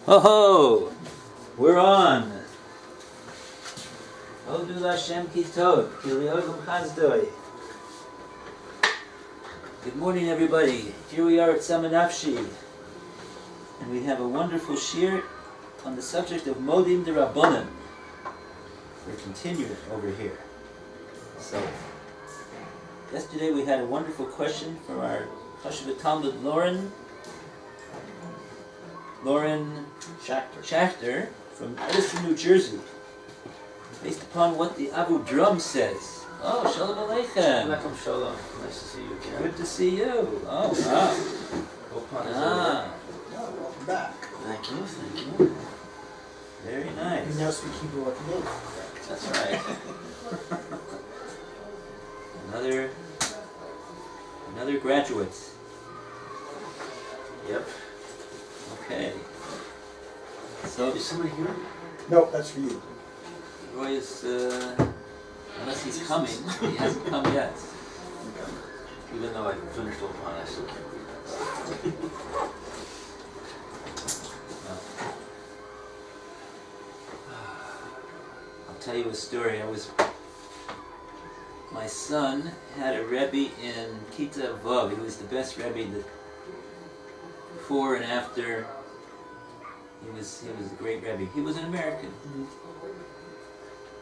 Ho ho! We're on. Hodu Lashem Kitod. Kiliogum Chazdoi. Good morning, everybody. Here we are at Samanafshi, and we have a wonderful shir on the subject of Modim de Rabbonim. We're continuing over here. So, yesterday we had a wonderful question from our Chashuva Talmud Lauren Schachter from Edison, New Jersey, based upon what the Abu Drum says. Oh, Shalom Aleichem. Welcome, Shalom. Nice to see you again. Good to see you. Oh, wow. Welcome back. Thank you. Very nice. You now speak Hebrew like me. That's right. Another graduate. Yep. Okay. So Is somebody here? No, that's for you. Roy is, unless he's coming, he hasn't come yet. Even though I finished Opan, I still can't read that. I'll tell you a story. My son had a Rebbe in Kita Vav. He was the best Rebbe that before and after. He was a great Rebbe. He was an American.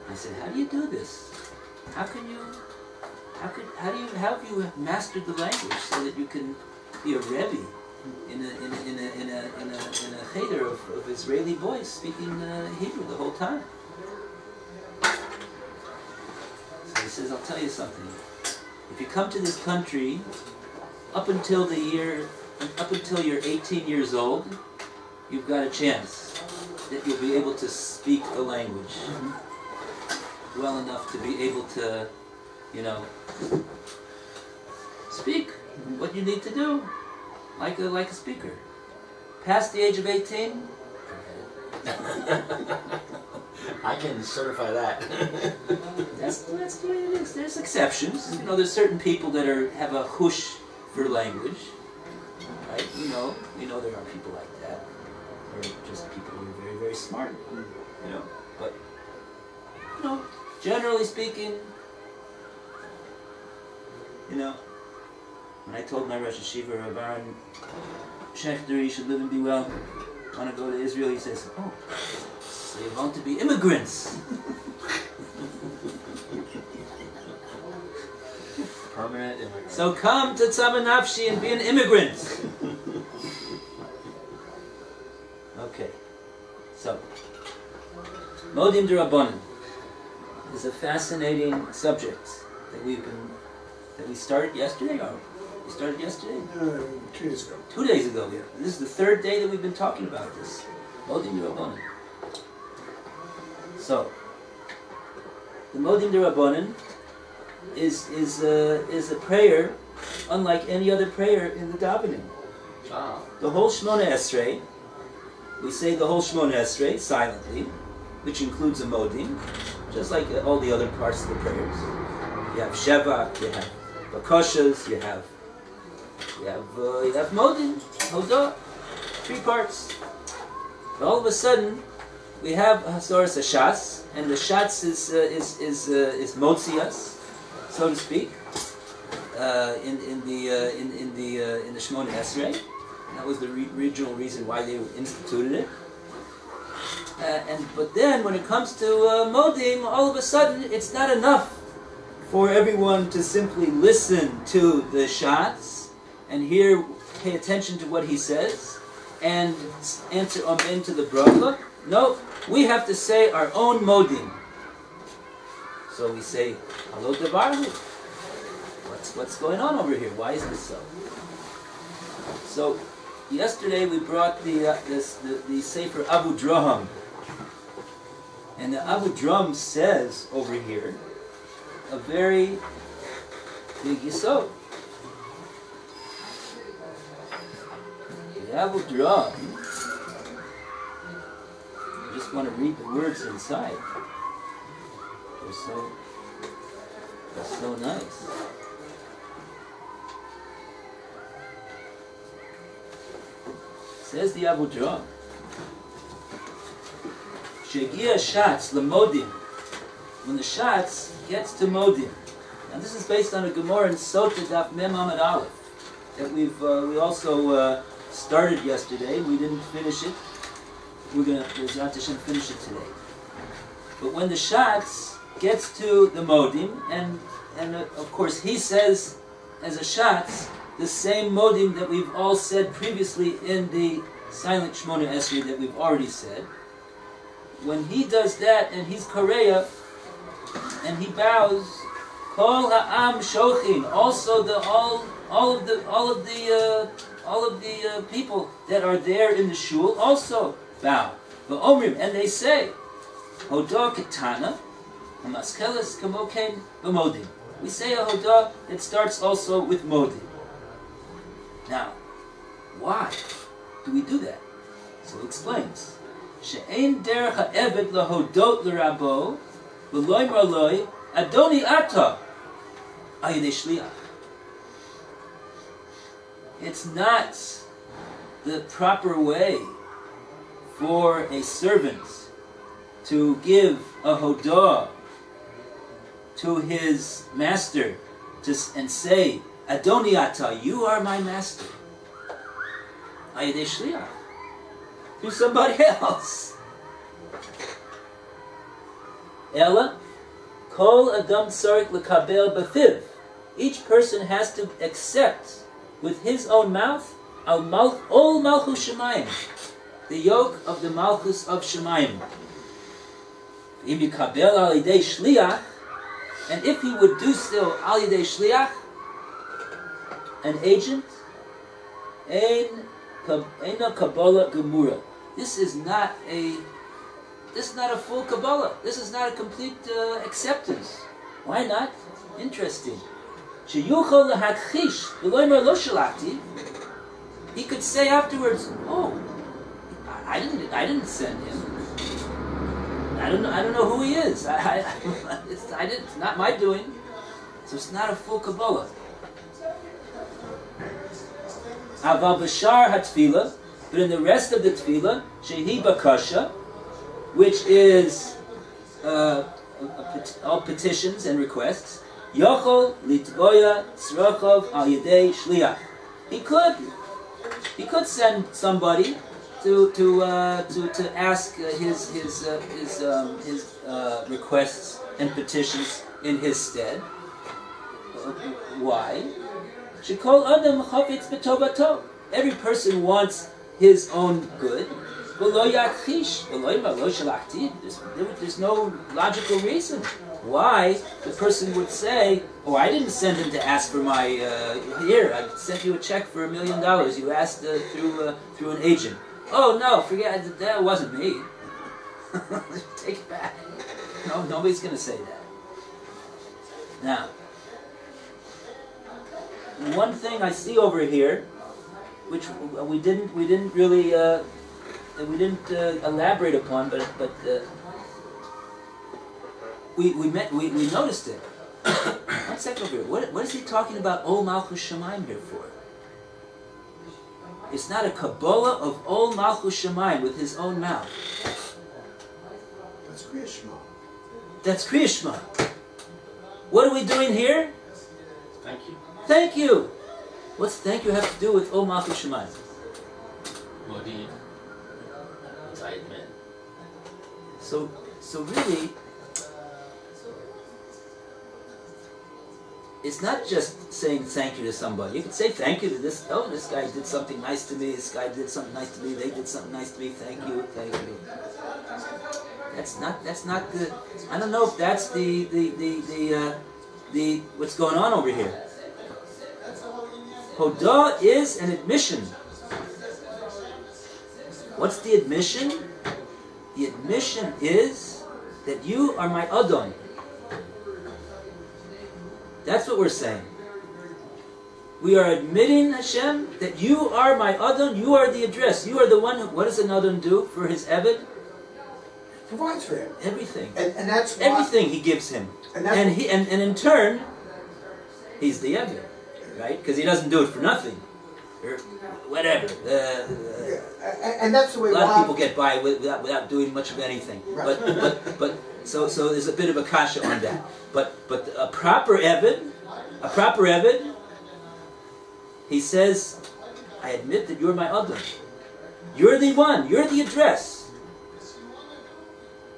I said, "How do you do this? How have you mastered the language so that you can be a Rebbe in a cheder of Israeli boys speaking Hebrew the whole time?" So he says, "I'll tell you something. If you come to this country up until you're 18 years old, you've got a chance that you'll be able to speak the language well enough to be able to, speak what you need to do, like a speaker. Past the age of 18, I can certify that. that's the way it is. There's exceptions. There's certain people that have a hush for language, right? We know there are people like that. Or just people who are very, very smart, But, generally speaking, when I told my Rosh Hashiva, Rav Aaron Schechter, he should live and be well, want to go to Israel, he says, "Oh, so you want to be immigrants." Permanent immigrant. So come to Tzava Nafshi and be an immigrant. Okay, so Modim de Rabbonim is a fascinating subject that we started yesterday. Or we started yesterday? 2 days ago. 2 days ago. Yeah. This is the third day that we've been talking about this. Modim de Rabbonim. So the Modim de Rabbonim is a prayer unlike any other prayer in the davening. Ah. The whole Shemoneh Esrei. We say the whole Shemoneh Esrei silently, which includes a Modim, just like all the other parts of the prayers. You have Shevach, you have Bakoshas, you have Modim, Hodah, 3 parts. And all of a sudden, we have Hasoras Hashas, and the Shatz is Motzias, so to speak, in the Shemoneh Esrei. That was the original reason why they instituted it. But then, when it comes to Modim, all of a sudden, it's not enough for everyone to simply listen to the shots and pay attention to what he says, and answer amen to the bracha. No, we have to say our own Modim. So we say, "Halo Devarhu." What's going on over here? Why is this so? So, yesterday we brought the Sefer Abu Drum, and the Abu Drum says over here a very big yisod. The Abu Drum, I just want to read the words inside. They're so nice. Says the Abu Drum, Shegia Shatz Modim. When the Shatz gets to Modim. Now this is based on a Gemara in Sota Daf Mem Amud Aleph that we also started yesterday. We didn't finish it. We're going to finish it today. But when the Shatz gets to the Modim, and of course he says as a Shatz the same Modim that we've all said previously in the silent Shemoneh Esrei that we've already said. When he does that and he's Korea and he bows, Kol Ha'am Shochin, also all of the people that are there in the shul also bow. V'omrim, and they say, Hodah Ketana, Hamaskeles Kamoken V'modim. We say a Hodah that starts also with Modim. Now, why do we do that? So he explains. She'ein derech ha'eved lahodot l'rabo v'loy marloi Adoni Ata ayidei shliach. It's not the proper way for a servant to give a hodah to his master and say, Adoni Ata, you are my master. Ayidei shliach. To somebody else. Ella, kol adam tzarich lekabel b'fiv. Each person has to accept with his own mouth ol malchus shemayim, the yoke of the malchus of shemayim. Im yikabel al yidei shliach, and if he would do so al yidei shliach, an agent, Eina Kabbalah Gemura. This is not a full Kabbalah. This is not a complete acceptance. Why not? Interesting. Sheyuchol lahakchish v'loymer lo shalachti. He could say afterwards, "Oh, I didn't send him. I don't know who he is. It's not my doing. So it's not a full Kabbalah." Aval b'shar hatfila, but in the rest of the tefillah, shehi bakasha, which is all petitions and requests, yochol litvoya tzrachov al yedei shliach. He could send somebody to ask his requests and petitions in his stead. Why? Shekol adam chafetz b'tovato. Every person wants his own good. V'lo yakchish, v'lo lo shalachti. There's no logical reason why the person would say, "Oh, I didn't send him to ask for my here. I sent you a check for $1 million. You asked through an agent." Oh no, forget that wasn't me. Take it back. No, nobody's going to say that. Now, one thing I see over here, which we didn't really elaborate upon, but we noticed it. One second over here. What is he talking about Ol Malchus Shemayim here for? It's not a Kabbalah of Ol Malchus Shemayim with his own mouth. That's Kriya Shema. That's Kriya Shema. What are we doing here? Thank you. Thank you. What's thank you have to do with Ol Malchus Shemayim? Modim. I admit. So really, it's not just saying thank you to somebody. You can say thank you to this. Oh, this guy did something nice to me. This guy did something nice to me. They did something nice to me. Thank you. Thank you. That's not the. I don't know if that's the what's going on over here. Hodah is an admission. What's the admission? The admission is that you are my Adon. That's what we're saying. We are admitting, Hashem, that you are my Adon, you are the address, you are the one who, what does an Adon do for his Eved? Provides for him. Everything. And that's why, everything he gives him. And in turn, he's the Eved. Right? Because he doesn't do it for nothing. or whatever. And that's the way A lot of Rav- people get by without doing much of anything. Right. But so there's a bit of a kasha on that. But a proper Eved, he says, I admit that you're my Adam. You're the one. You're the address.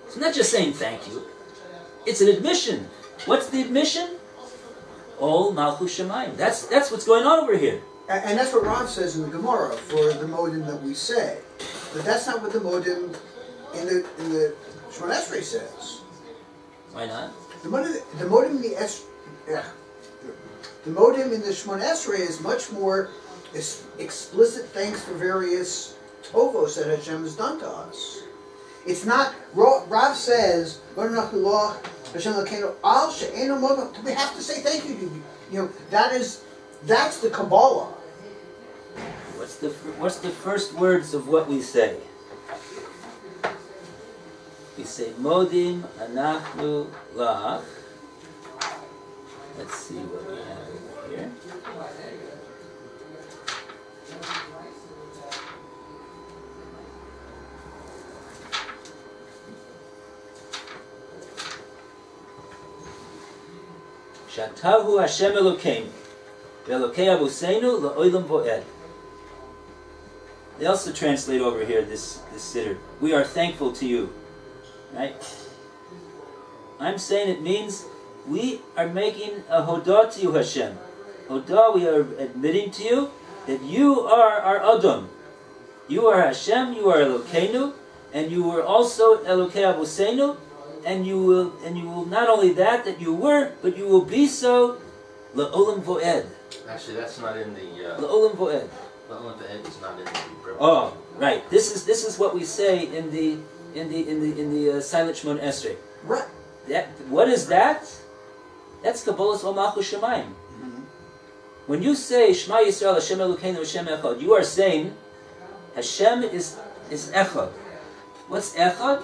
It's not just saying thank you. It's an admission. What's the admission? Ol Malchus Shemayim. That's what's going on over here. And that's what Rav says in the Gemara for the Modim that we say. But that's not what the Modim in the Shemoneh Esrei says. Why not? The Modim in the Modim in the Shemoneh Esrei is much more explicit thanks for various tovos that Hashem has done to us. It's not. Rav says, we have to say thank you to you. You know, that's the Kabbalah. What's the first words of what we say? We say Modim Anachnu Lach. Let's see what we have over here. Shatahu Hashem Elokeinu Ve'Elokei Abuseinu La'olam Vo'ed. They also translate over here this siddur. We are thankful to you. Right? I'm saying it means we are making a hodah to you, Hashem. Hodah, we are admitting to you that you are our Adam. You are Hashem, you are Elokeinu, and you were also Elokei Abuseinu, and you will not only that you were, but you will be so La'olam Vo'ed. Actually, that's not in the. La'olam Vo'ed. La'olam Vo'ed is not in the. Oh, right. This is what we say in the silent Shemoneh Esrei. Right. What is that? That's Kabbalah's Ol Malchus Shemayim. Mm-hmm. When you say Shema Yisrael Hashem Elokeinu Hashem Echad, you are saying Hashem is Echad. What's Echad?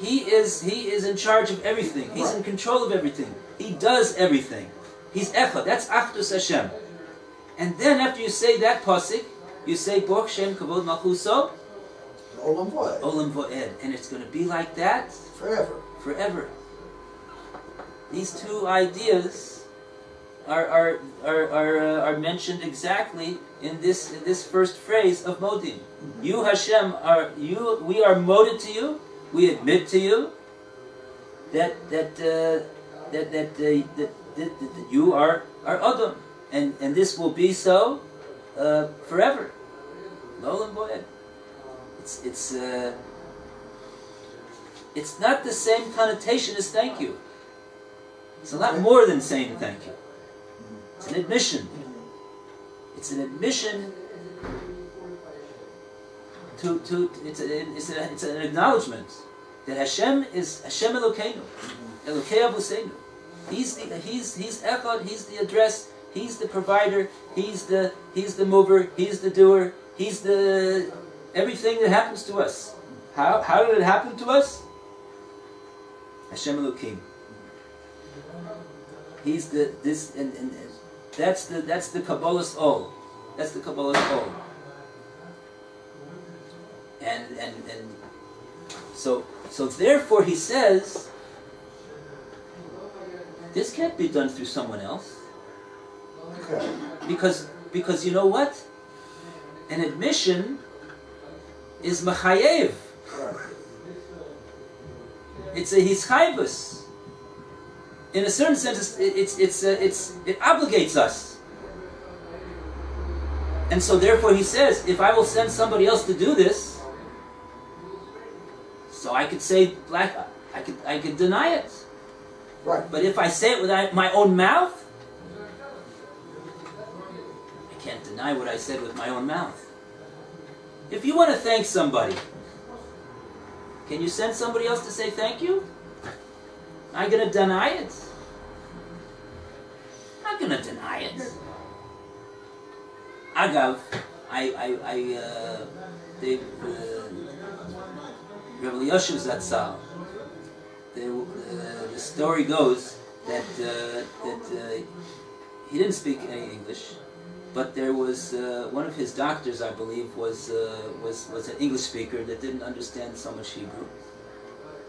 He is in charge of everything. He's in control of everything. He does everything. He's Echad. That's Achdus Hashem. And then after you say that pasuk, you say Baruch Shem Kavod Malchuso Olam Vo'ed. Olam Vo'ed, and it's going to be like that forever. These two ideas are mentioned exactly in this first phrase of Modim. Mm-hmm. You Hashem we are moded to you. We admit to you that you are our Adam, and this will be so forever. Olam Vo'ed. It's not the same connotation as thank you. It's a lot more than saying thank you. It's an admission. It's an admission it's an acknowledgement that Hashem is Hashem Elokeinu, Elokei Abuseinu. He's Echad. He's the address. He's the provider. He's the mover. He's the doer. He's the everything that happens to us. How did it happen to us? Hashem Elokeinu. He's and that's the Kabbalah's Ol. That's the Kabbalah's Ol. And so therefore he says this can't be done through someone else. Okay. Because you know what? An admission is machayev. Right. It's a hischayvus. In a certain sense, it obligates us. And so therefore he says, if I will send somebody else to do this, so I could say, I could deny it. Right. But if I say it with my own mouth, I can't deny what I said with my own mouth. If you want to thank somebody, can you send somebody else to say thank you? Am I going to deny it? I'm not going to deny it. Agav, Rebbe Yoshev Zatzal, the story goes that he didn't speak any English, but there was one of his doctors, I believe, was an English speaker that didn't understand so much Hebrew,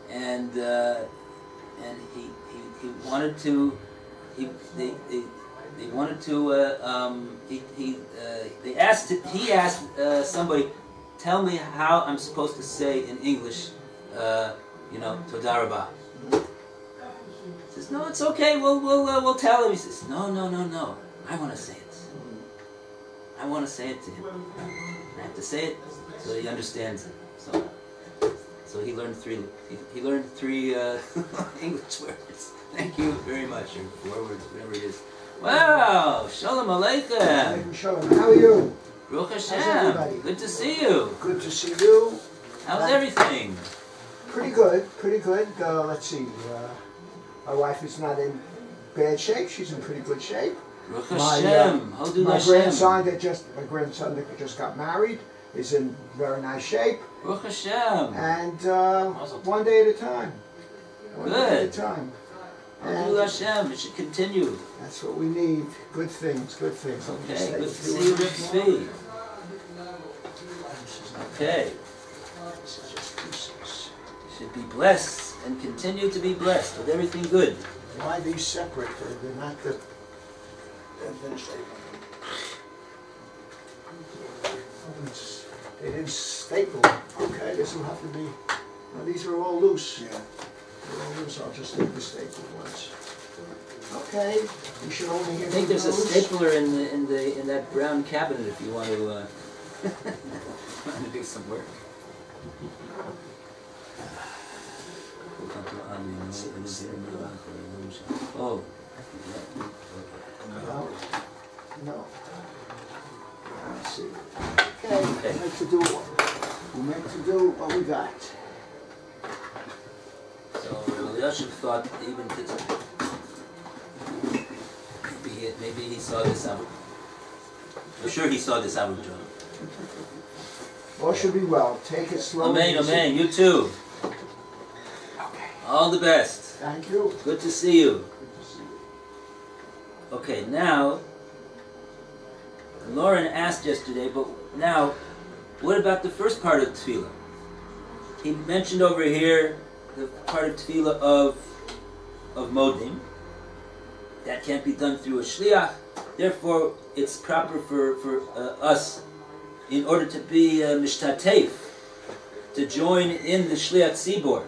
and he wanted to. He asked somebody, tell me how I'm supposed to say in English, Toda Rabah. He says, no, it's okay. We'll tell him. He says, no. I want to say it. I want to say it to him. I have to say it so he understands it. So he learned three. He learned three English words. Thank you very much, or 4 words, whatever it is. Wow! Shalom Aleichem! Alaikum Shalom. How are you? Baruch How's Hashem! everybody? Good to see you! Good to see you. How's everything? Pretty good, pretty good. Let's see. My wife is not in bad shape. She's in pretty good shape. Baruch Hashem! Hodul My Hashem! my grandson that just got married is in very nice shape. Baruch Hashem! And one day at a time. One day at a time. Hodul Hashem! It should continue. That's what we need. Good things, good things. Okay, good to see you, Reb Tzvi. Okay. Should be blessed and continue to be blessed with everything good. Why these separate? They're not the administrative. They didn't staple them. Okay, this will have to be. No, these are all loose. Yeah. They're all loose. I'll just take the stapled ones. Okay. You should only hear. I think there's a stapler in that brown cabinet if you want to want to do some work. Oh. No. Let's see. Okay. Okay. We're meant to do what we got. So Eliashib thought even maybe he saw this out. I'm sure he saw this out of John. All should be well. Take it slowly. Amen, amen. You too. Okay. All the best. Thank you. Good to see you. Okay, now, Lauren asked yesterday, but now, what about the first part of Tefillah? He mentioned over here the part of Tefillah of Modim. That can't be done through a shliach. Therefore, it's proper for us, in order to be mishtatef, to join in the shliach tzibor.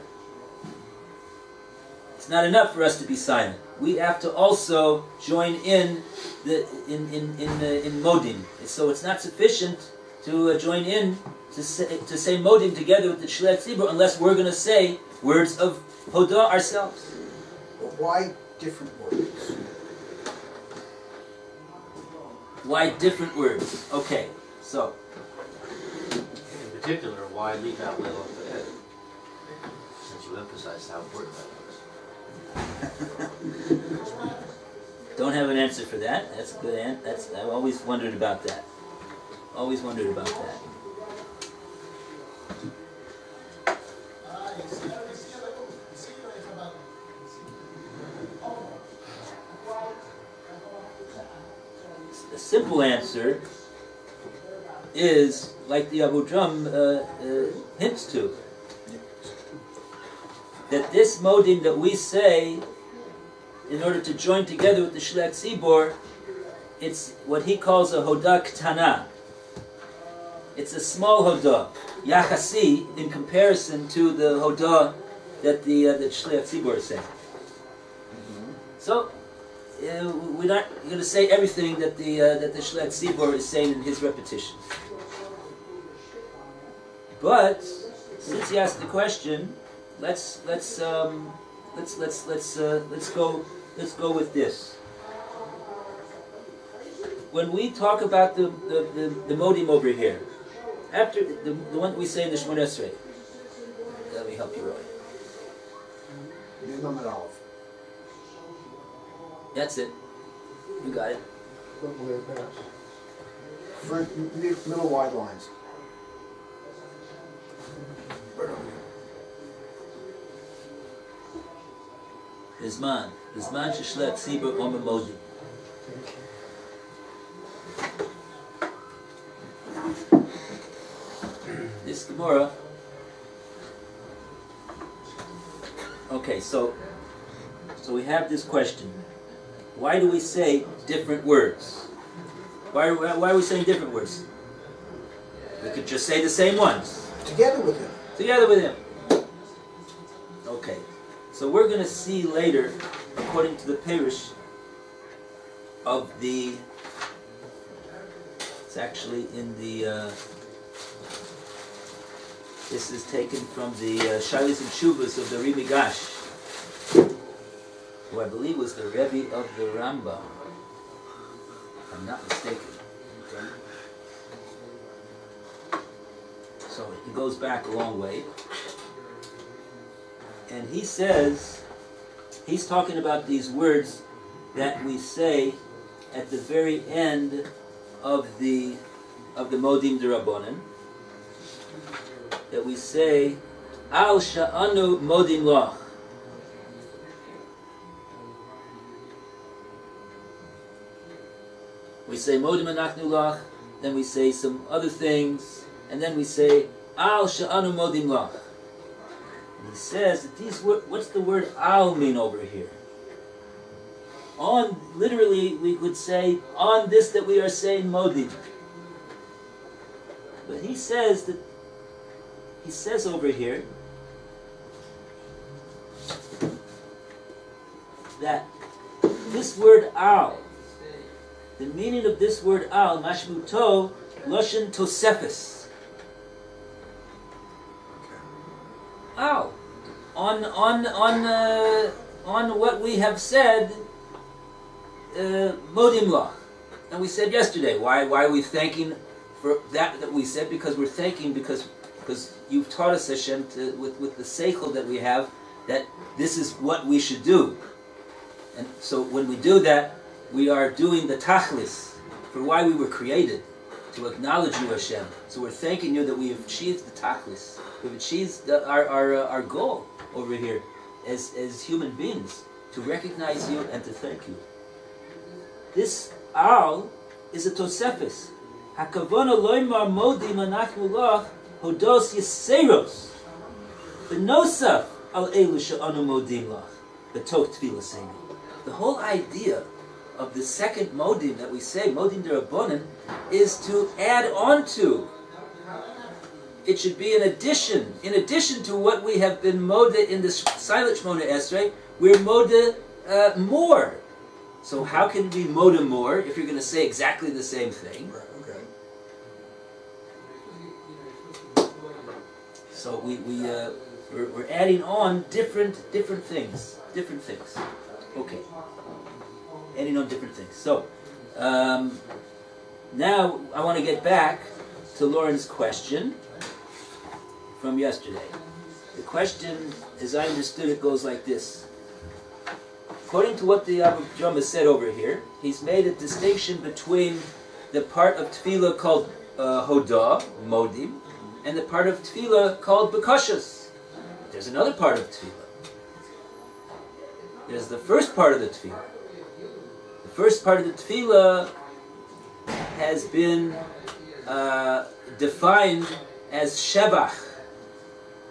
It's not enough for us to be silent. We have to also join in in Modim. So it's not sufficient to join in to say Modim together with the shliach tzibor unless we're going to say words of Hodah ourselves. But why different words? Why different words? Okay, so. In particular, why leave out Leil the head? Since you emphasized how important that was. Don't have an answer for that. That's a good answer. I've always wondered about that. Always wondered about that. The simple answer is like the Abu Drum hints to, that this modim that we say in order to join together with the shliach tzibor, it's what he calls a hodah ktana. It's a small hodah, yachasi, in comparison to the hodah that the shliach tzibor is saying. So we're not going to say everything that the shliach tzibor is saying in his repetition. But since he asked the question, let's go with this. When we talk about the modim over here, after the one we say in the Shemoneh Esrei, let me help you, Roy. That's it. You got it. Front, middle wide lines. Bizman sheshliach tzibor omer modim. Gemara. Okay, so we have this question. Why do we say different words? Why are we saying different words? We could just say the same ones. Together with him. Together with him. Okay. So we're going to see later, according to the Parish of the... It's actually in the... this is taken from the Shailis and Shuvas of the Rimigash, who I believe was the Rebbe of the Rambam, if I'm not mistaken. Okay. So it goes back a long way. And he says, he's talking about these words that we say at the very end of the Modim D'Rabbanan, that we say, Al Sha'anu Modim Lach. We say Modim Anachnu Lach, then we say some other things, and then we say Al Sha'anu Modim Lach. And he says that these words, what's the word Al mean over here? On, literally, we could say on this that we are saying Modim. But he says that, he says over here that this word Al, the meaning of this word Al, Mashmuto, Loshen Tosefis. Al. On what we have said, Modim Lach. And we said yesterday, why are we thanking for that we said? Because we're thanking because you've taught us, Hashem, with the seichel that we have, that this is what we should do. And so when we do that, we are doing the tachlis for why we were created, to acknowledge you, Hashem. So we're thanking you that we have achieved the tachlis. We've achieved our goal over here as human beings, to recognize you and to thank you. This Al is a tosefis. Hakavona loymar modim anachnu lach hodos yiseros. B'nosaf al elu she'anu modim lach. B'toch tefillah seinu. The whole idea of the second modim that we say, modim d'Rabbanan, is to add on to. It should be an addition. In addition to what we have been moda in the silent Shemoneh Esrei, we're moda more. So how can it be moda more if you're going to say exactly the same thing? Right, okay. So we're adding on different things. Different things. Okay. Adding on different things. So now I want to get back to Lauren's question from yesterday. The question, as I understood it, goes like this. According to what the Abu Jama said over here, he's made a distinction between the part of tefillah called Hodah, Modim, and the part of tefillah called Bekashas. There's another part of tefillah. There's the first part of the tefillah. The first part of the tefillah has been defined as Shevach,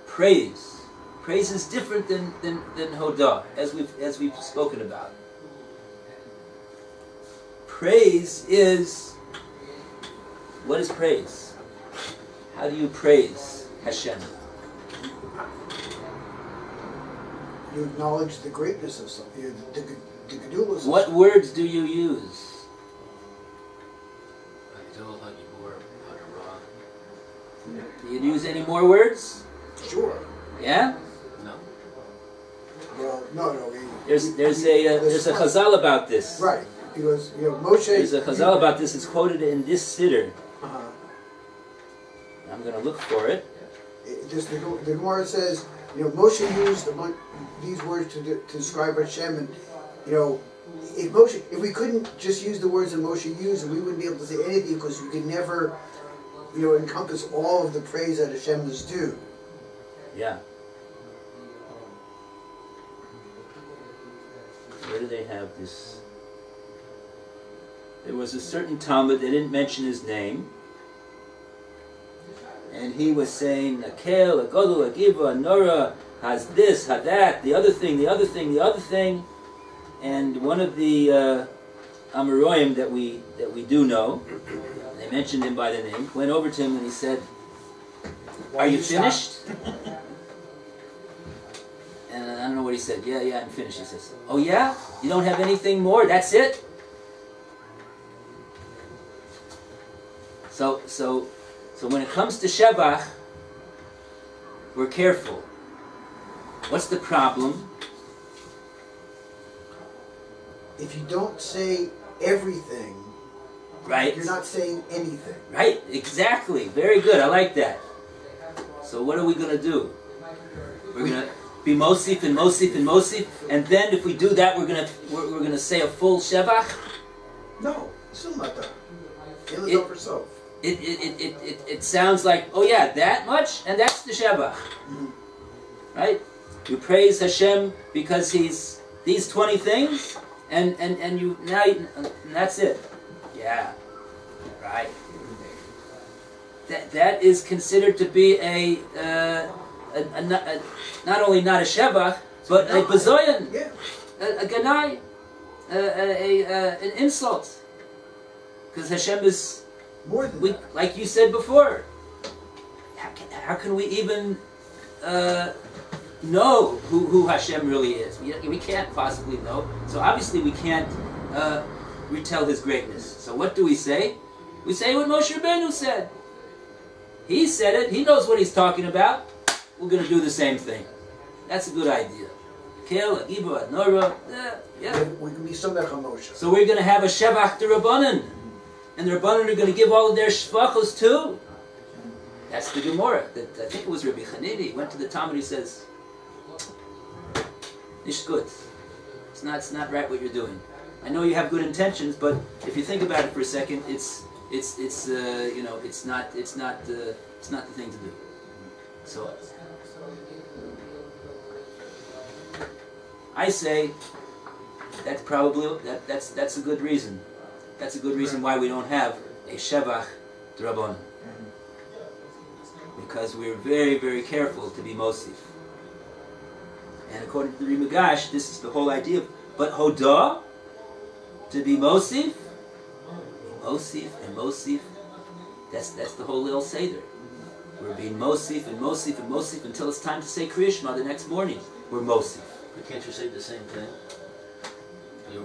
praise. Praise is different than Hodah, as we've spoken about. Praise is, what is praise? How do you praise Hashem? You acknowledge the greatness of something, the gedulas. What words do you use? Do you use any more words? Sure. Yeah? No. Well, no. There's a chazal about this. Right, because Moshe. There's a chazal about this. It's quoted in this siddur. Uh-huh. I'm going to look for it. The Gemara says, Moshe used these words to describe Hashem, and if we couldn't just use the words that Moshe used, we wouldn't be able to say anything because we could never, encompass all of the praise that Hashem is due. Yeah. Where do they have this? There was a certain Talmud, they didn't mention his name, and he was saying, Akel, a Godel, a Giva, a Nora, has this, had that, the other thing, the other thing, the other thing. And one of the Amoraim that we do know, they mentioned him by the name, went over to him and he said, "Are you finished?" And I don't know what he said. Yeah, I'm finished. He says, "Oh yeah? You don't have anything more? That's it?" So when it comes to Shevach, we're careful. What's the problem? If you don't say everything, Right? you're not saying anything. Right? Exactly. Very good. I like that. So what are we going to do? We're going to be Mosif and Mosif and Mosif, and then if we do that, we're going to say a full Shevach? No, still not done. It over so. It sounds like, oh yeah, that much, and that's the Shevach. Right? You praise Hashem because He's these 20 things, and that's it. Yeah, right. That is considered to be not only not a Shevach, but a Bazoyan, a Ganai, an insult. Because Hashem is more than that. Like you said before. How can we even know who Hashem really is? We can't possibly know. So obviously we can't retell His greatness. So what do we say? We say what Moshe Rabbeinu said. He said it. He knows what he's talking about. We're going to do the same thing. That's a good idea. Kel, Agiba, Nora. Yeah. We can be Somech on Moshe. So we're going to have a Shevach de Rabbanan. And the Rabbanan are going to give all of their shvachos too. That's the Gemara. I think it was Rabbi Hanini. He went to the Talmud. He says, "It's good. It's not right what you're doing. I know you have good intentions, but if you think about it for a second, it's not the thing to do." So I say that's probably that's a good reason. That's a good reason why we don't have a Shevach D'Rabbanan. Because we're very, very careful to be Mosif. And according to the Rimagash, this is the whole idea. But Hodah, to be Mosif and Mosif, that's the whole little Seder. We're being Mosif and Mosif and Mosif until it's time to say Kriya Shema the next morning. We're Mosif. But can't you say the same thing?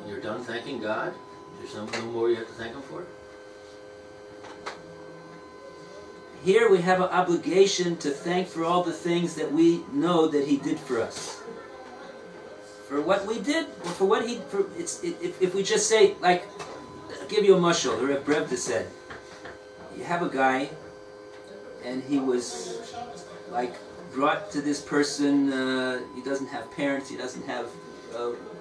You're done thanking God? There's no more you have to thank Him for? Here we have an obligation to thank for all the things that we know that He did for us. For what we did, or for what He... If we just say, like, I'll give you a mashal, the Reb Brevda said, you have a guy, and he was, like, brought to this person, he doesn't have parents, he doesn't have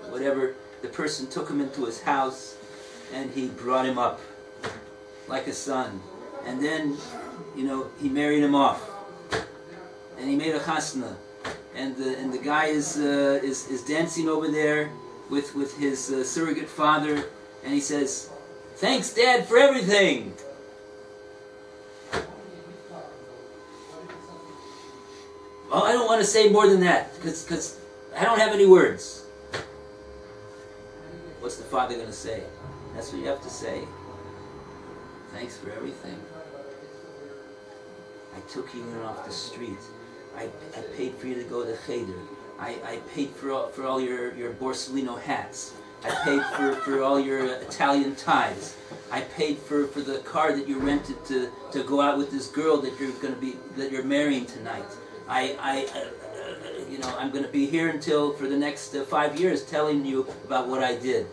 whatever. The person took him into his house, and he brought him up like a son. And then, he married him off, and he made a chasna, and the guy is dancing over there with his surrogate father, and he says, "Thanks, Dad, for everything." Well, I don't want to say more than that, because I don't have any words. What's the father going to say? That's what you have to say. Thanks for everything. I took you in off the street. I paid for you to go to Cheder. I paid for all your Borsellino hats. I paid for all your Italian ties. I paid for the car that you rented to go out with this girl that you're marrying tonight. I'm going to be here for the next 5 years telling you about what I did.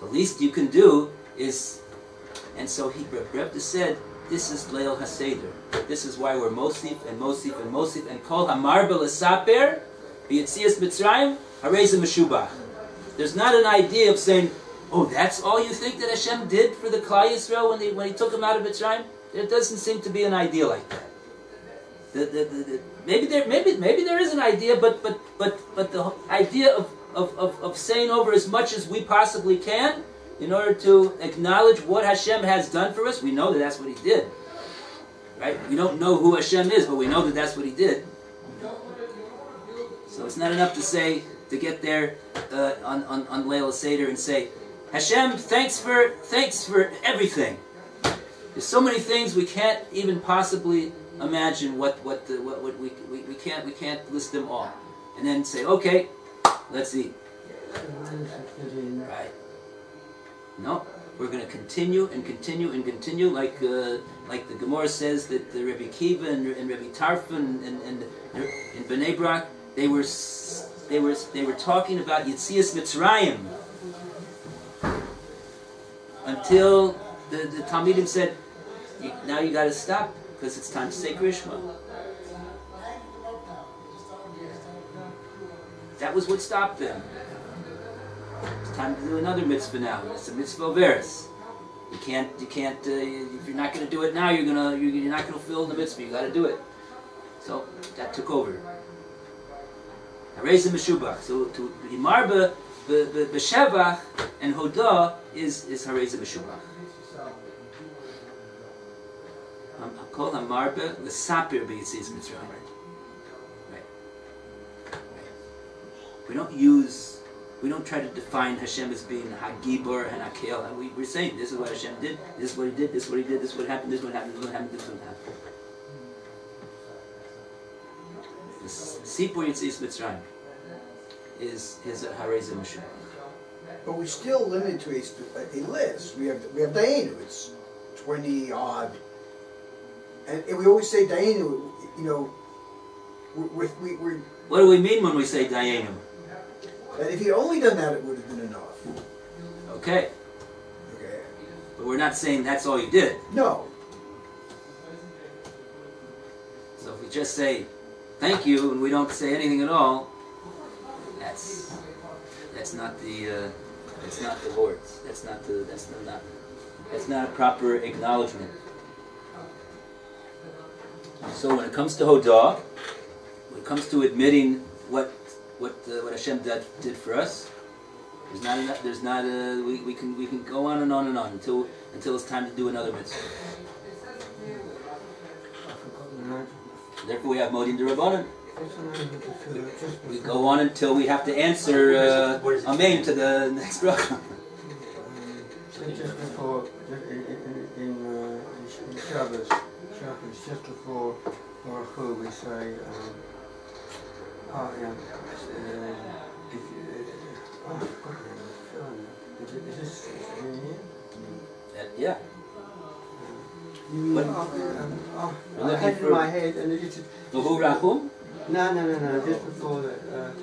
The least you can do is, and so Rebbe said, this is Leil HaSeder. This is why we're Mosif and Mosif and Mosif, and Kol HaMarbe L'Saper B'Yetzias Mitzrayim Harei Ze Meshubach. There's not an idea of saying, oh, that's all you think that Hashem did for the Klal Yisrael when he took him out of Mitzrayim? There doesn't seem to be an idea like that. Maybe there is an idea, but the idea of saying over as much as we possibly can in order to acknowledge what Hashem has done for us, we know that that's what He did. right? We don't know who Hashem is, but we know that that's what He did. So it's not enough to say, to get there on Leil Seder and say, Hashem, thanks for everything. There's so many things we can't even possibly imagine what we can't list them all. And then say, okay, let's eat. Right? No, we're going to continue and continue and continue, like the Gemara says that the Rebbe Kiva and Rebbe Tarfon and Bnei Brak, they were talking about Yetzias Mitzrayim until the Talmidim said, now you got to stop because it's time to say Krishma. That was what stopped them. It's time to do another mitzvah now. It's a mitzvah veris. You can't. If you're not going to do it now, you're not going to fulfill the mitzvah. You got to do it. So that took over. Hareza Meshubach. So to Imarba, B'Shevach and Hodah is Hareza Meshubach. Kol Hamarba L'Sapir B'Yetzias Mitzrayim. Right. We don't try to define Hashem as being Hagibor and Hakel. We're saying this is what Hashem did, this is what He did, this is what He did, this is what happened, this is what happened, this is what happened, this is what happened. The Sipur Yetzias Mitzrayim is Hareza Meshubach. But we still limit to a list. We have Dayenu. It's 20 odd, and we always say Dayenu. You know, we're what do we mean when we say Dayenu? That if He only done that, it would have been enough. Okay. Okay. But we're not saying that's all you did. No. So if we just say thank you and we don't say anything at all, that's not the words. That's not a proper acknowledgement. So when it comes to Hodah, when it comes to admitting what Hashem did for us, we can go on and on and on until it's time to do another mitzvah. Therefore, we have Modim D'Rabbanan. We go on until we have to answer Amen to the next bracha. Just before in Shabbos, just before Baruch we say, is this in here? Yeah. I had it in my head and it is... V'hu Rachum? No, just before that.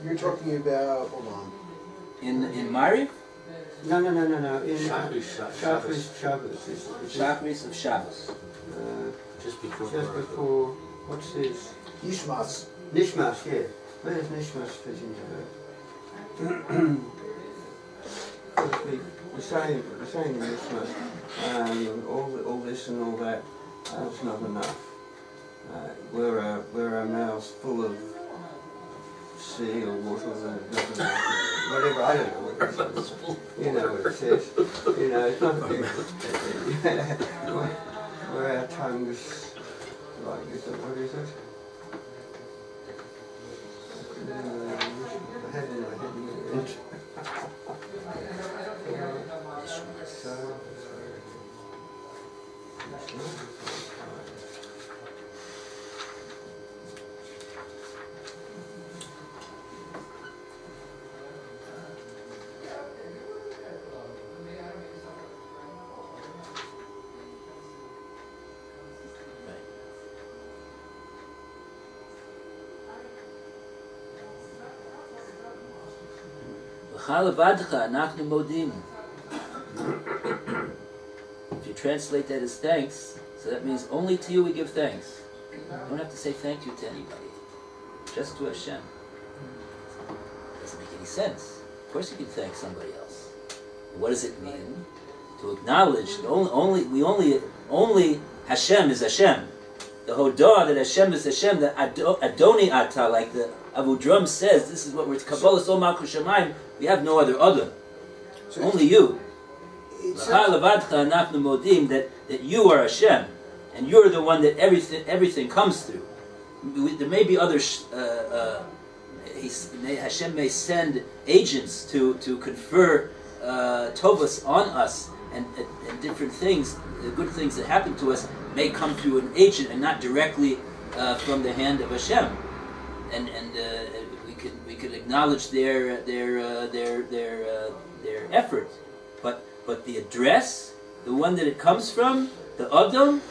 You're talking about, hold on. In Mariv? No. In Shabbos. Shachris of Shabbos. Just before. What's this? Nishmas. Nishmas, yeah. Where does Nishmas fit into that? We're saying Nishmas, and all this and all that. That's not enough. Where our mouths full of sea or water, whatever, I don't know what it says. You know what it says. You know, it's not where our tongues like this. What is it? I had it in my head. If you translate that as thanks, so that means only to you we give thanks. You don't have to say thank you to anybody. Just to Hashem. Doesn't make any sense. Of course you can thank somebody else. What does it mean? To acknowledge only Hashem is Hashem. The Hodah that Hashem is Hashem, the Adoni Ata, like the Abu Drum says, this is what we're Kabbalah Sol Malchus Shamayim. We have no other. So only you. That you are Hashem. and you're the one that everything comes through. There may be other. Hashem may send agents to confer tovas on us, and different things, the good things that happen to us, may come through an agent and not directly from the hand of Hashem. And we could acknowledge their effort, but the address, the one that it comes from, the Adam,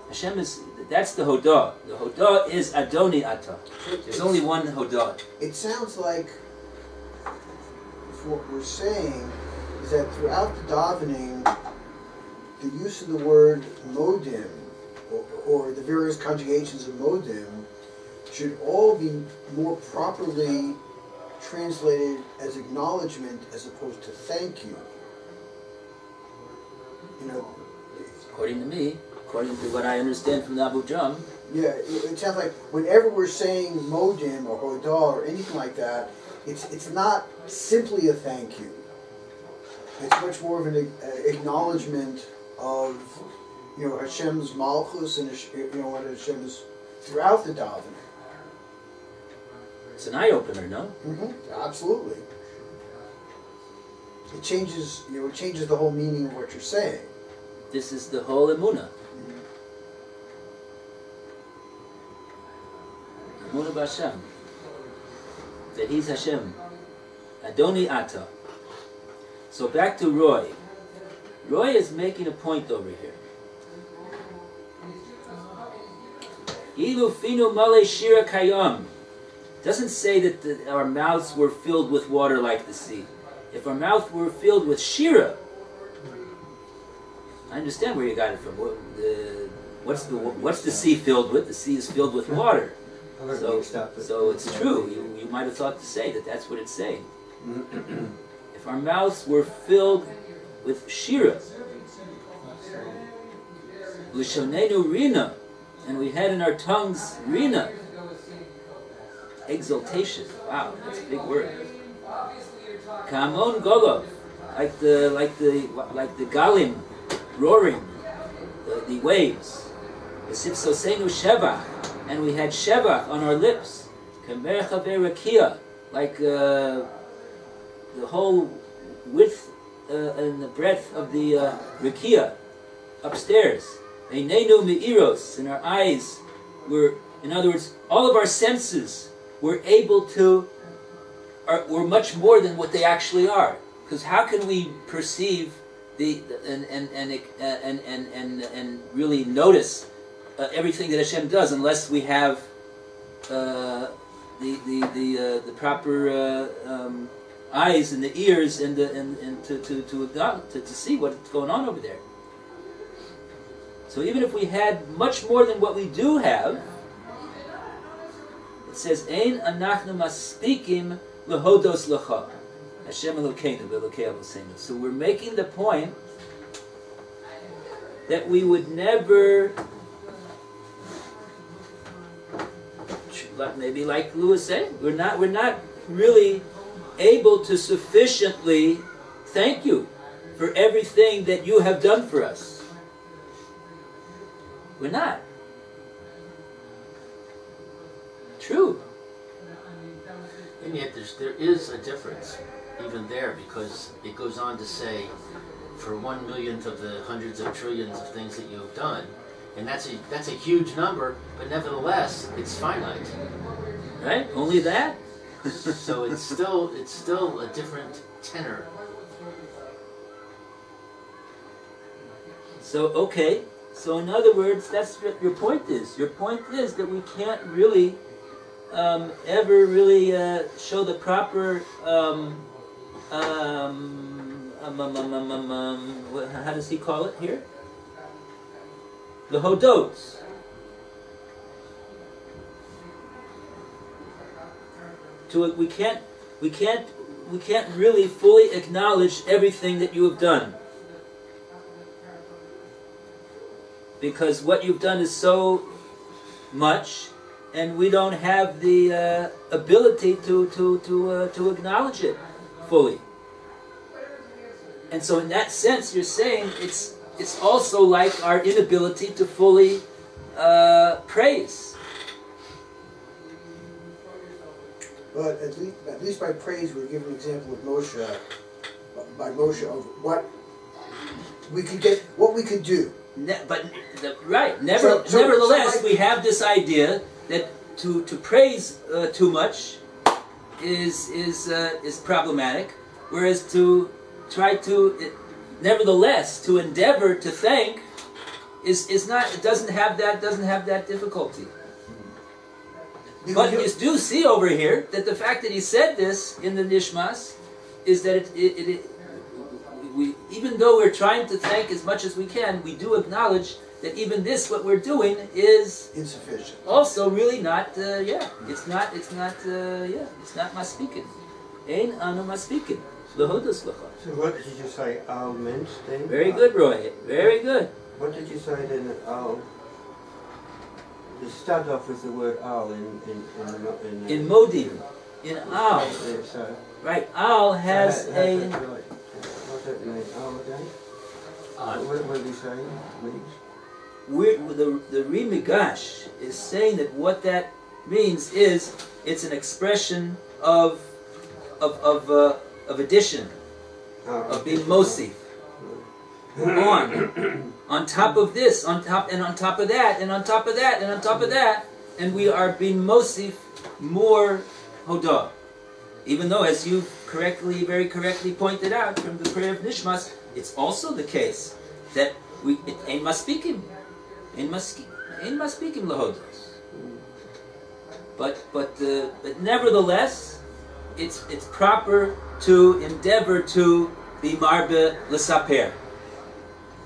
Hashem is. That's the Hodah. The Hodah is Adoni Ata. There's only one Hodah. It sounds like what we're saying is that throughout the davening, the use of the word Modim, or the various conjugations of Modim, should all be more properly translated as acknowledgement as opposed to thank you. You know, According to me, according to what I understand from the Abu Jam, yeah, it sounds like whenever we're saying Modim or Hodah or anything like that, it's not simply a thank you. It's much more of an acknowledgement of, you know, Hashem's malchus and, you know, what Hashem is throughout the davening. it's an eye-opener, no? Absolutely. It changes, you know, it changes the whole meaning of what you're saying. This is the whole Emunah. Emunah b'Hashem. That He's Hashem. Adoni Ata. So back to Roy. Roy is making a point over here. Ilu finu male shira kayam. Doesn't say that our mouths were filled with water like the sea. If our mouth were filled with shira, I understand where you got it from. What's the sea filled with? The sea is filled with water. So it's true. You might have thought to say that that's what it's saying. If our mouths were filled with shira, l'shonenu rina, and we had in our tongues rina, exaltation. Wow, that's a big word. Kamon golov, like the galim roaring, the waves. V'sifsosenu sheva, and we had sheva on our lips. Kamercha ve'rakia, like the whole width and the breadth of the rakia upstairs. Einenu me'iros, and our eyes were, in other words, all of our senses were able to, were much more than what they actually are. Because how can we perceive and really notice everything that Hashem does unless we have the proper eyes and the ears and to see what's going on over there. So even if we had much more than what we do have, it says, "Ein anachnu maspikim lehodos lecha, Hashem Elokeinu v'Elokei Avoseinu." So we're making the point that we would never, maybe like Lewis said, we're not really able to sufficiently thank you for everything that you have done for us. We're not. True. And yet there is a difference even there, because it goes on to say, for 1/1,000,000th of the hundreds of trillions of things that you have done, and that's a huge number, but nevertheless it's finite. Right? Only that? So it's still a different tenor. So okay. So in other words, that's what your point is. Your point is that we can't really ever really show the proper how does he call it here? The hodots. We can't really fully acknowledge everything that you have done, because what you've done is so much, and we don't have the ability to acknowledge it fully. And so in that sense, you're saying it's it's also like our inability to fully praise. But at least by praise, we're given an example of Moshe, by Moshe, of what we could get, what we could do. Nevertheless, we have this idea that to praise too much is problematic, whereas to try to, nevertheless, to endeavor to thank is not. It doesn't have that difficulty. But you do see over here that the fact that he said this in the Nishmas is that we, even though we're trying to thank as much as we can, we do acknowledge that even this, what we're doing, is insufficient. Also, really not. It's not maspikin. Ein anu maspikin. Lehodos lecha. So what did you say? Al meant then? Very good, Roy. Very good. What did you say then? Al. You start off with the word al In Modim, in al. Yeah, so Right, al has a. What does that mean? Al again? What are you saying? The Rimigash is saying that what that means is it's an expression of addition, of being mosif. On top of this, on top of that, and on top of that, and on top of that, and we are being mosif more hodah. Even though, as you very correctly pointed out from the prayer of Nishmas, it's also the case that it ain't maspikim lahodos. But nevertheless, it's proper to endeavor to be marbe l'saper.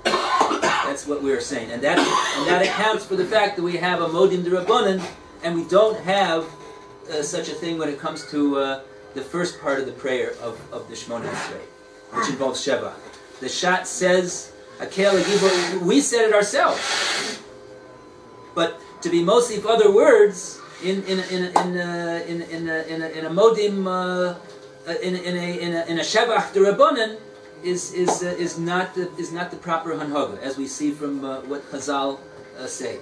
That's what we are saying, and that accounts for the fact that we have a modim d'Rabbanan, and we don't have such a thing when it comes to the first part of the prayer of the Shemoneh Esrei, which involves Sheva. The Shat says, we said it ourselves, but to be mosif other words in a modim in a Shevach d'Rabbanan is not the proper hanhaga, as we see from what Chazal say.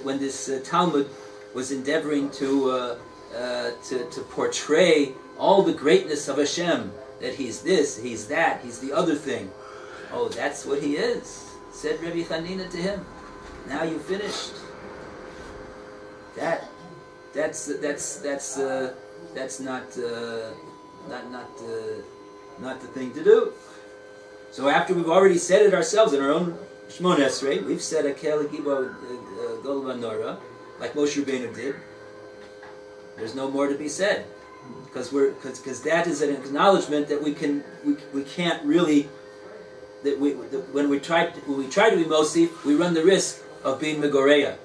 When this Talmud was endeavoring to portray all the greatness of Hashem, that He's this, He's that, He's the other thing. Oh, that's what He is, said Rabbi Chanina to him. Now you finished. That's not the thing to do. So after we've already said it ourselves in our own Shemoneh Esrei, we've said Akel Gibo Golva Nora, like Moshe Rabbeinu did. There's no more to be said, because that is an acknowledgement that we can't really, when we try to be mosif, we run the risk of being megoreya,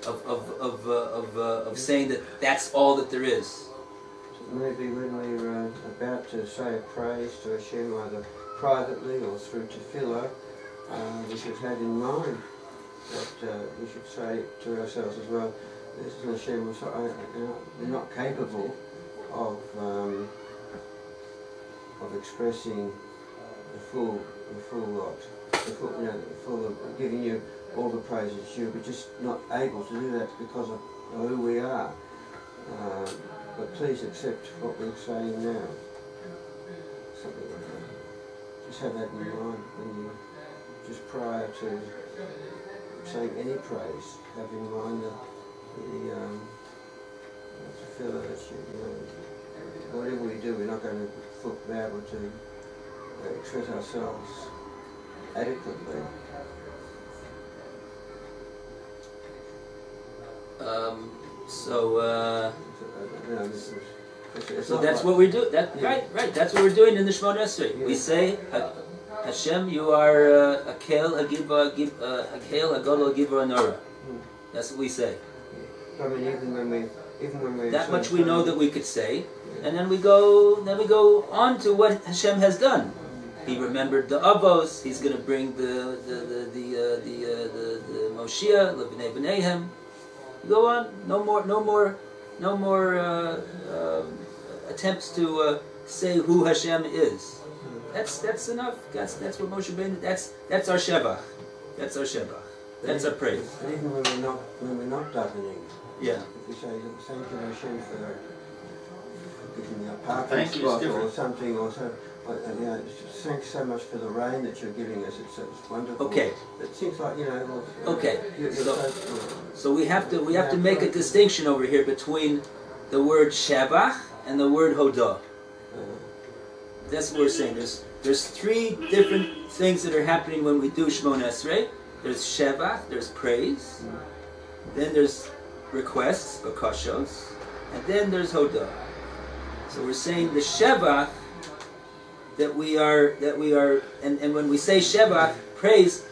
of saying that that's all that there is. Maybe when we're about to say a praise to Hashem, either privately or through tefillah, we should have in mind that we should say to ourselves as well, this is Hashem, we're not capable of expressing the full lot, the full of giving you all the praise it's due. We're just not able to do that because of who we are. But please accept what we're saying now. Something like that. Just have that in mind when you, just prior to saying any praise, have in mind the tefillah that whatever we do, we're not going to be able to express ourselves adequately. So that's what we do. Right. That's what we're doing in the Shemoneh Esrei. We say, Hashem, you are Akel Hagol Hagivah Nora. That's what we say. I mean, even when we that much we know that we could say, and then we go on to what Hashem has done. He remembered the Avos. He's going to bring the Moshiach, Levnei B'neihem. Go on. No more attempts to say who Hashem is. That's enough. That's what Moshe Rabbeinu. That's our shevach. That's our shevach. That's our praise. And even when we're not davening, Yeah. if we say thank you Hashem for giving me a parking Thank you is spot or different. something, or so. Thanks so much for the rain that you're giving us. It's wonderful. Okay. It seems like Okay. You're So we have to make a distinction over here between the word shevach and the word hodah. That's what we're saying. There's three different things that are happening when we do Shemoneh Esrei. There's shevach, there's praise, then there's requests, bakashos, and then there's hodah. So we're saying the shevach that we are, and when we say shevach, praise,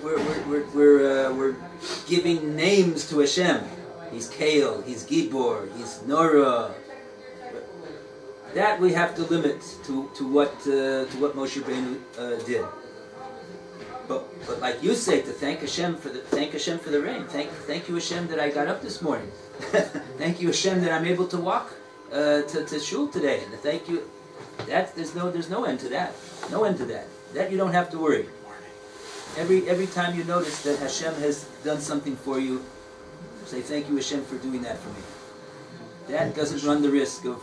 we're giving names to Hashem. He's Kael, He's Gibor, He's Nora. That we have to limit to what Moshe Rabbeinu did. But like you say, to thank Hashem for the rain. Thank you Hashem that I got up this morning. Thank you Hashem that I'm able to walk to shul today. And thank you. That there's no end to that. No end to that. That you don't have to worry. Every time you notice that Hashem has done something for you, say thank you Hashem for doing that for me. That doesn't run the risk of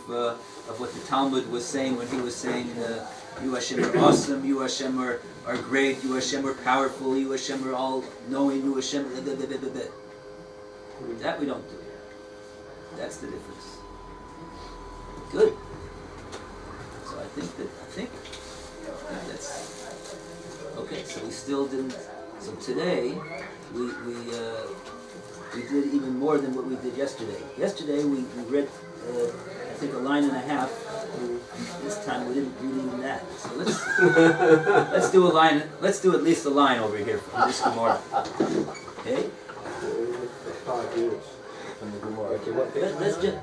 what the Talmud was saying when he was saying, you Hashem are awesome, you Hashem are great, you Hashem are powerful, you Hashem are all knowing, you Hashem blah, blah, blah, blah, blah. That we don't do. That's the difference. Good. So I think that's okay. So we still didn't. So today we did even more than what we did yesterday. Yesterday we read I think a line and a half. This time we didn't read even that. So let's do a line. Let's do at least a line over here from this Gemara. Okay. 5 years. From the Gemara. Okay, what page? Let's just.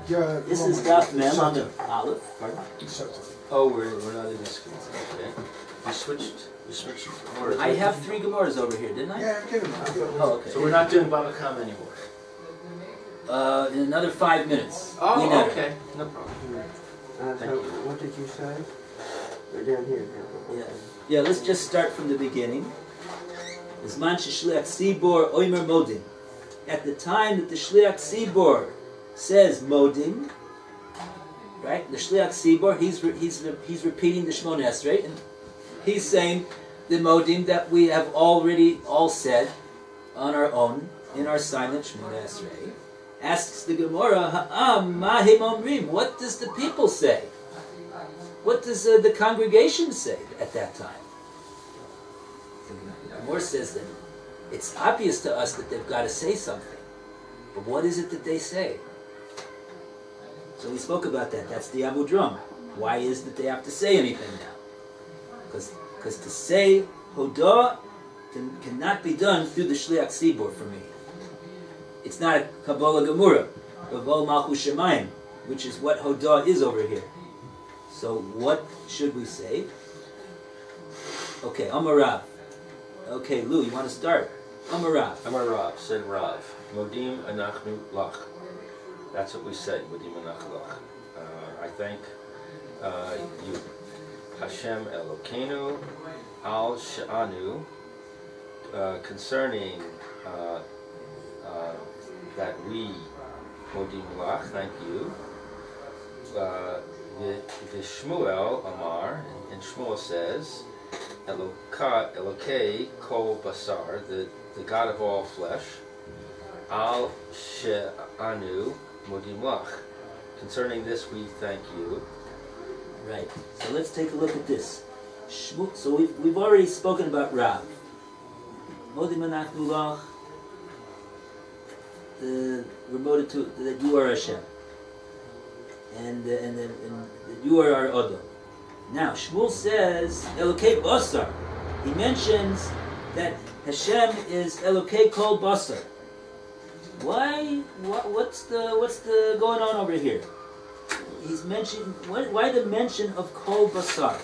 This is Daf Mem on the Aleph. Pardon? Oh, we're not in this. Okay. You switched. Gemara. I have 3 Gemaras over here, didn't I? Yeah, give him. Oh, okay. So we're not doing Baba Kama anymore. In another 5 minutes. Oh, okay. No problem. So what did you say? We're down here now. Yeah, let's just start from the beginning. Zman sheshliach tzibor oimer modim. At the time that the shliach tzibor says modim, right? The shliach tzibor, he's repeating the Shemoneh Esrei, and he's saying the modim that we have already all said on our own in our silent Shemoneh Esrei. Asks the Gemara, Ha'am mahim omrim. What does the people say? What does the congregation say at that time? The Gemara says that it's obvious to us that they've got to say something. But what is it that they say? So we spoke about that. That's the Abu Drum. Why is it that they have to say anything now? Because to say Hodah cannot be done through the Shliach Tzibor for me. It's not a Kabbalah Gemura, Kabbalah Malchus Shemayim, which is what Hodah is over here. So what should we say? Okay, Amar Rav. Okay, Lou, you want to start? Amar Rav. Amar Rav, said Rav. Modim anachnu lach. That's what we say, Modim anachnu lach. I thank you. Hashem Elokeinu al she'anu, concerning that we, Modim lach, thank you. The Shmuel Amar, and Shmuel says, Elokei kol basar, the God of all flesh, al she'anu modim lach. Concerning this, we thank you. Right. So let's take a look at this. So we've already spoken about Rav. Modim anachnu lach. We're moted to that you are Hashem, and that you are our Odom. Now Shmuel says Elokei Basar. He mentions that Hashem is Elokei Kol Basar. Why? What's the going on over here? He's mentioned. Why the mention of Kol Basar?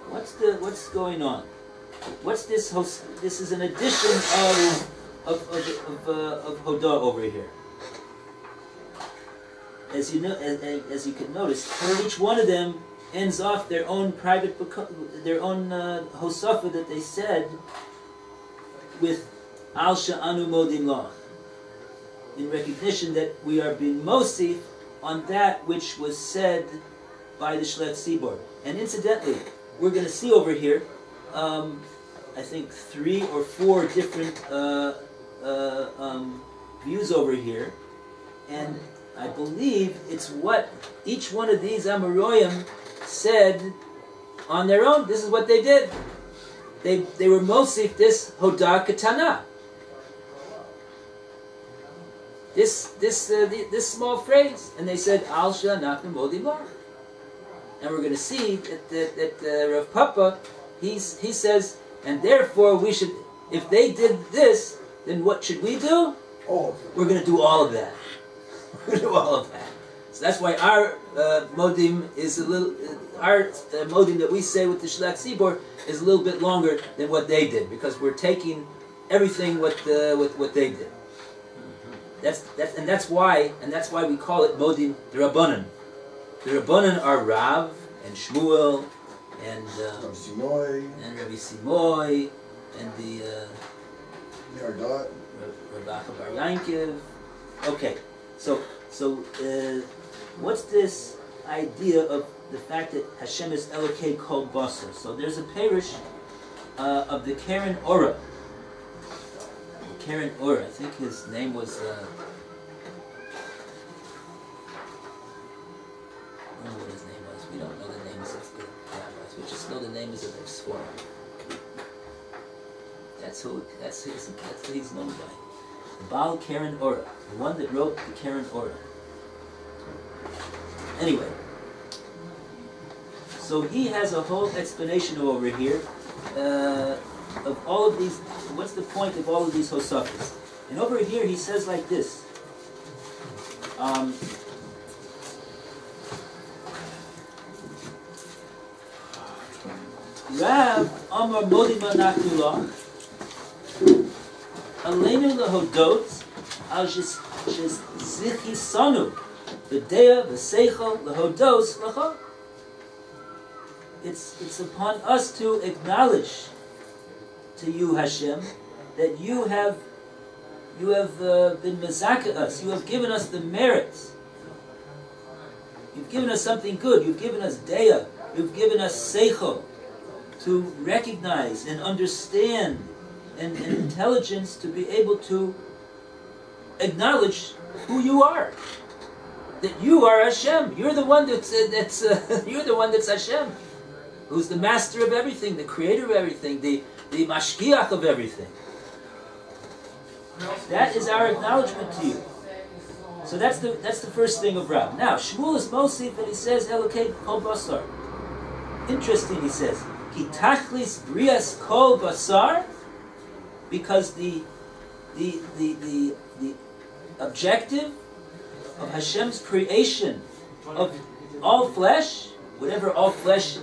What's going on? What's this? This is an addition of Hodah over here. as you know, as you can notice, each one of them ends off their own private, their own hosafa that they said with Al Sha'anu Modim Loch, in recognition that we are being mosif on that which was said by the Shlet Tzibor. And incidentally, we're going to see over here, I think 3 or 4 different views over here, and I believe it's what each one of these Amoraim said on their own. This is what they did. They were mosif this Hodah Ketana. This small phrase, and they said Al Sha'anachnu Modim Lach. And we're going to see that Rav Papa, he says, and therefore we should, if they did this, then what should we do? We're going to do all of that. We're going to do all of that. So that's why our Modim is a little, our Modim that we say with the Shlat Tzibor is a little bit longer than what they did, because we're taking everything what they did. That's why we call it Modim the Rabbanan. The Rabbanan are Rav and Shmuel and Rabbi Simoy and the Rav Bar Yankiv. Okay, so what's this idea of the fact that Hashem is Elokei Kol Basar? So there's a parish of the Karen Ora. Karen Ora, I think his name was. I don't know what his name was. We don't know the names of the rabbis. We just know the names of their swarm. That's who he's known by. Baal Karen Ora, the one that wrote the Karen Ora. Anyway, so he has a whole explanation over here of all of these. What's the point of all of these hosafas? And over here he says like this. Rav Amar Modim Anachnu Lach Aleinu Lehodot Al Shezichisanu V'Dea V'Seichel Lehodos Lachol. It's upon us to acknowledge to you, Hashem, that you have been mezakeh us. You have given us the merits. You've given us something good. You've given us deya. You've given us seichel to recognize and understand, and intelligence to be able to acknowledge who you are. That you are Hashem. You're the one you're the one that's Hashem, who's the master of everything, the creator of everything, the mashkiach of everything. That is our acknowledgement to you. So that's the first thing of Rav. Now Shmuel is mosif, and he says Elokei Kol Basar. Interesting, he says Ki Tachlis Brias Kol Basar, because the objective of Hashem's creation of all flesh, whatever all flesh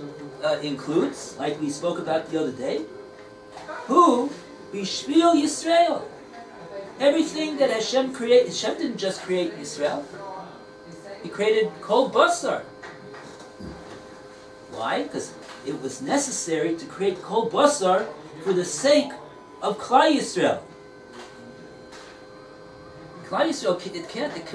includes, like we spoke about the other day, who Bishvil Yisrael. Everything that Hashem created, Hashem didn't just create Yisrael. He created Kol Basar. Why? Because it was necessary to create Kol Basar for the sake of Klal Yisrael. Klal Yisrael,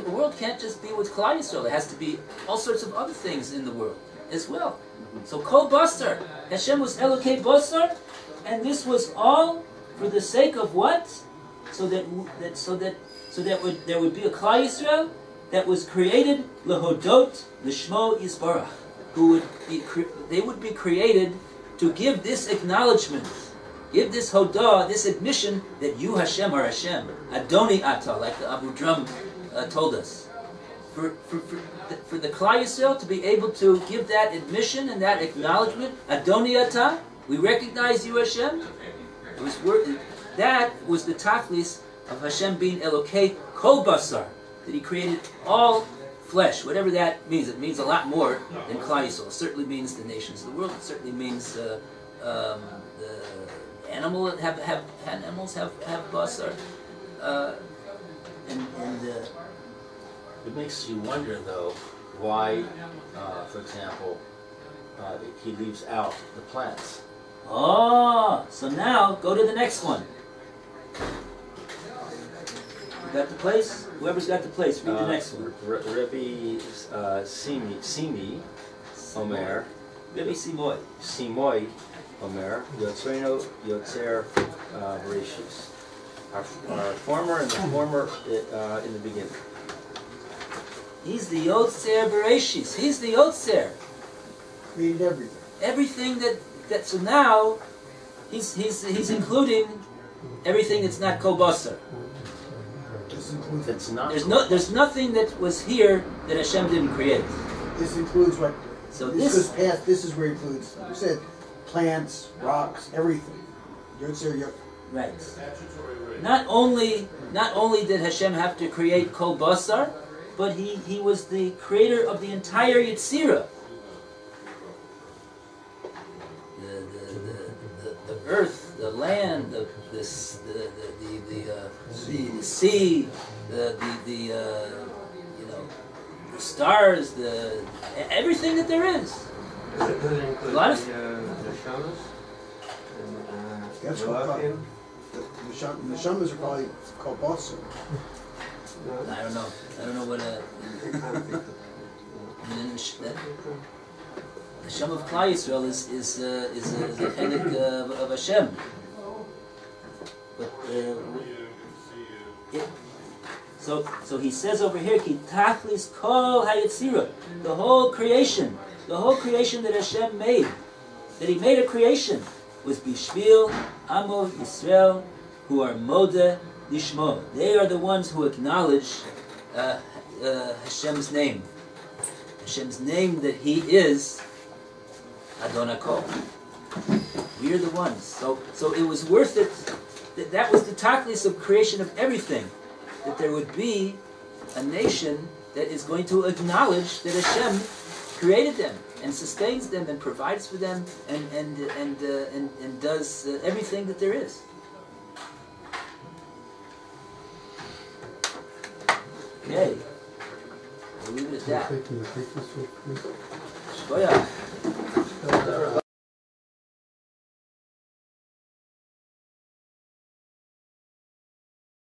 the world can't just be with Klal Yisrael. There has to be all sorts of other things in the world as well. So Kol Basar, Hashem was Elokei Basar, and this was all for the sake of what? So that there would be a Klal Yisrael that was created lehodot l'shmo yisbarach, they would be created to give this acknowledgement, give this hodah, this admission that you Hashem are Hashem, Adoni Ata, like the Abu Drum told us. For the Klal Yisrael to be able to give that admission and that acknowledgement, Adoni Ata, we recognize you Hashem. That was the tachlis of Hashem being Elokei Kol Basar, that He created all flesh, whatever that means. It means a lot more than Klal Yisrael. It certainly means the nations of the world. It certainly means the animals have basar, It makes you wonder, though, why, for example, he leaves out the plants. Oh, so now go to the next one. You got the place? Whoever's got the place, read the next one. Rebbe Simi Omer. Rebbe Shemoneh. Shemoneh Omer. Yotzreinu Yotzer Bereshis. Our former and the former in the beginning. He's the Yotzer Bereshis. He's the Yotzer. Created everything. Everything that so now he's including everything that's not kol basar. This includes, That's not. There's nothing that was here that Hashem didn't create. this includes what? So This this goes past. This is where it includes. You said plants, rocks, everything. Yotzer, right. Not only did Hashem have to create kol basar, but he was the creator of the entire Yetzirah. The earth, the land, the sea, the stars, everything that there is. Does it include A lot of- the shamas? That's And what Malachim? the shamas are probably called basar. No? I don't know what the Shem of Klal Yisrael is a chelik of Hashem. But so he says over here, Ki tachlis kol hayetzira, the whole creation that Hashem made, that He made a creation, was bishvil amo Yisrael, who are modeh lishmo. They are the ones who acknowledge Hashem's name that He is Adon HaKol. We are the ones. So it was worth it. That was the tachlis of creation of everything. That there would be a nation that is going to acknowledge that Hashem created them and sustains them and provides for them and does everything that there is. Okay, we'll leave it at that. Shkoyach.